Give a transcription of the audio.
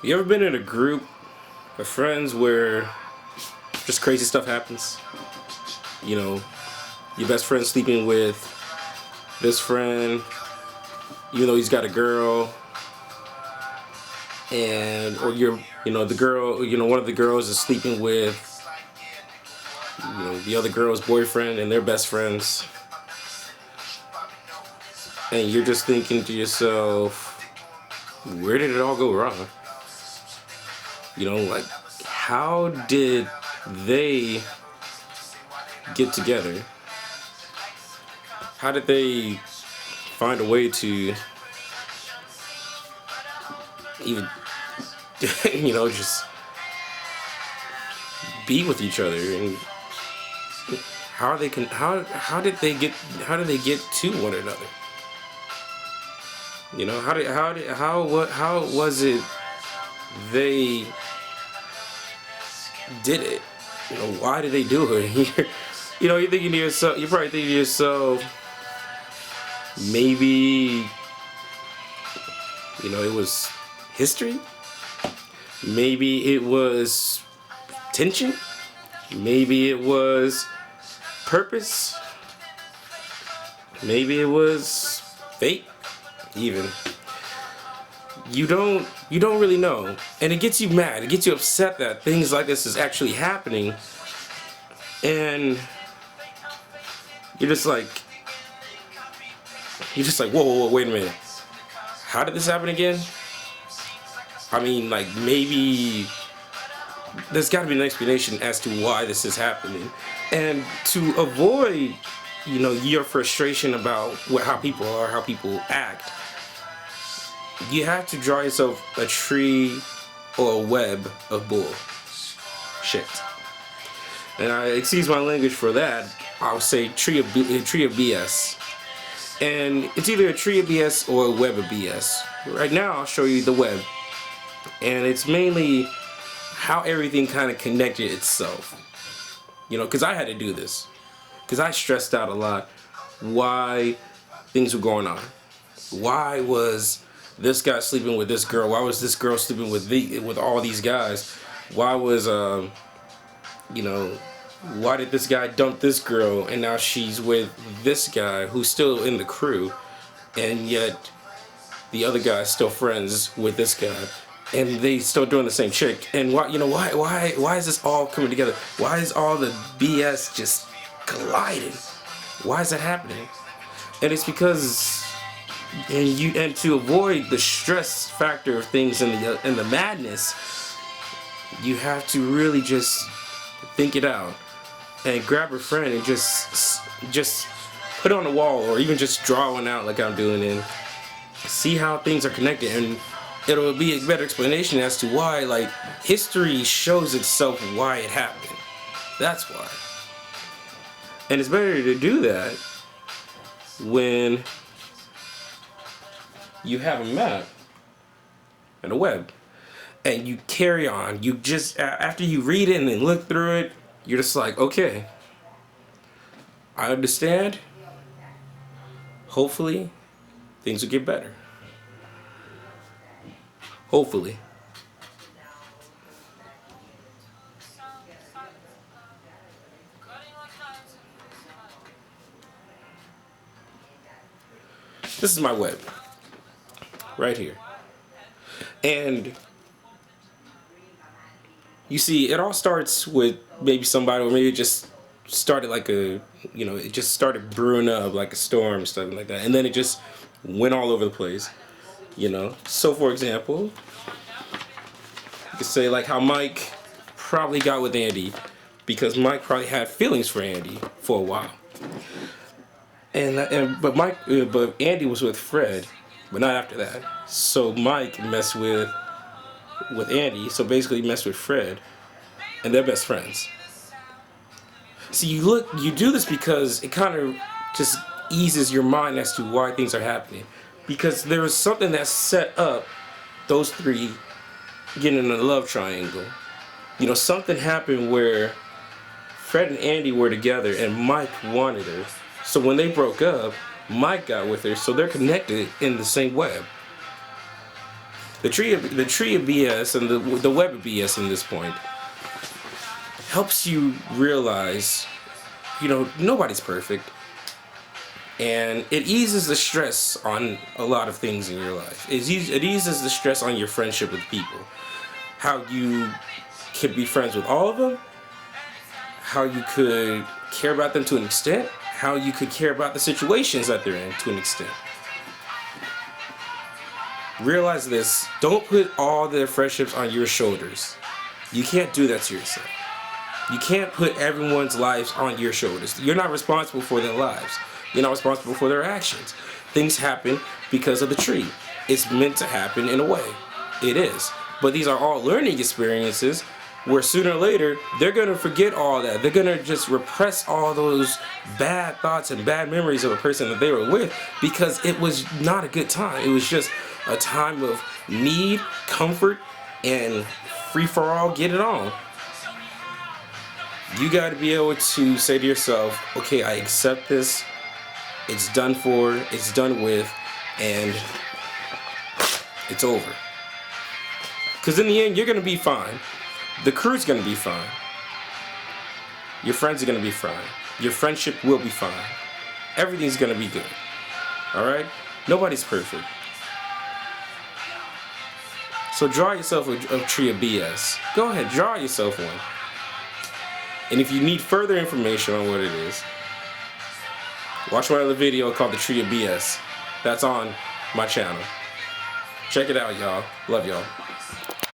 You ever been in a group of friends where just crazy stuff happens? You know, your best friend sleeping with this friend, even though he's got a girl, and or the girl, one of the girls is sleeping with, the other girl's boyfriend, and they're best friends, and you're just thinking to yourself, where did it all go wrong? Like, how did they get together? How did they find a way to even, just be with each other? And how did they get to one another? How was it they did it? Why did they do it? You're thinking to yourself, you're probably thinking to yourself, maybe, it was history? Maybe it was tension? Maybe it was purpose? Maybe it was fate, even. You don't really know, and it gets you mad, it gets you upset that things like this is actually happening, and you're just like, whoa, wait a minute, how did this happen again? I mean, like, maybe there's got to be an explanation as to why this is happening, and to avoid, your frustration about how people are, how people act, you have to draw yourself a tree or a web of bullshit. And I excuse my language for that. I'll say Tree of B.S. And it's either a Tree of B.S. or a Web of B.S. Right now I'll show you the web. And it's mainly how everything kind of connected itself. Because I had to do this. Because I stressed out a lot why things were going on. Why was this guy sleeping with this girl? Why was this girl sleeping with all these guys? Why was why did this guy dump this girl and now she's with this guy who's still in the crew, and yet the other guy's still friends with this guy, and they still doing the same chick? And why is this all coming together? Why is all the BS just colliding? Why is that happening? And it's because, and to avoid the stress factor of things and the madness, you have to really just think it out and grab a friend and just put it on the wall, or even just draw one out like I'm doing, and see how things are connected, and it'll be a better explanation as to why, like, history shows itself why it happened. That's why. And it's better to do that when you have a map and a web, and you carry on. You just, after you read it and look through it, you're just like, okay, I understand. Hopefully things will get better. Hopefully. This is my web right here. And you see, it all starts with maybe somebody, or maybe it just started like it just started brewing up like a storm or something like that. And then it just went all over the place, So, for example, you could say like how Mike probably got with Andy, because Mike probably had feelings for Andy for a while. But Andy was with Fred, but not after that. So Mike messed with Andy, so basically messed with Fred, and they're best friends. So you do this because it kind of just eases your mind as to why things are happening, because there was something that set up those three getting in a love triangle. Something happened where Fred and Andy were together and Mike wanted her. So when they broke up, Mike got with her, so they're connected in the same web. The Tree of B.S. and the Web of B.S. in this point helps you realize, nobody's perfect, and it eases the stress on a lot of things in your life. It eases the stress on your friendship with people. How you could be friends with all of them, how you could care about them to an extent, how you could care about the situations that they're in to an extent. Realize this, don't put all their friendships on your shoulders. You can't do that to yourself. You can't put everyone's lives on your shoulders. You're not responsible for their lives. You're not responsible for their actions. Things happen because of the tree. It's meant to happen in a way. It is. But these are all learning experiences where sooner or later, they're going to forget all that. They're going to just repress all those bad thoughts and bad memories of a person that they were with because it was not a good time. It was just a time of need, comfort, and free-for-all, get it on. You got to be able to say to yourself, okay, I accept this. It's done for, it's done with, and it's over. Because in the end, you're going to be fine. The crew's going to be fine. Your friends are going to be fine. Your friendship will be fine. Everything's going to be good. Alright? Nobody's perfect. So draw yourself a Tree of B.S. Go ahead, draw yourself one. And if you need further information on what it is, watch my other video called The Tree of B.S. That's on my channel. Check it out, y'all. Love y'all.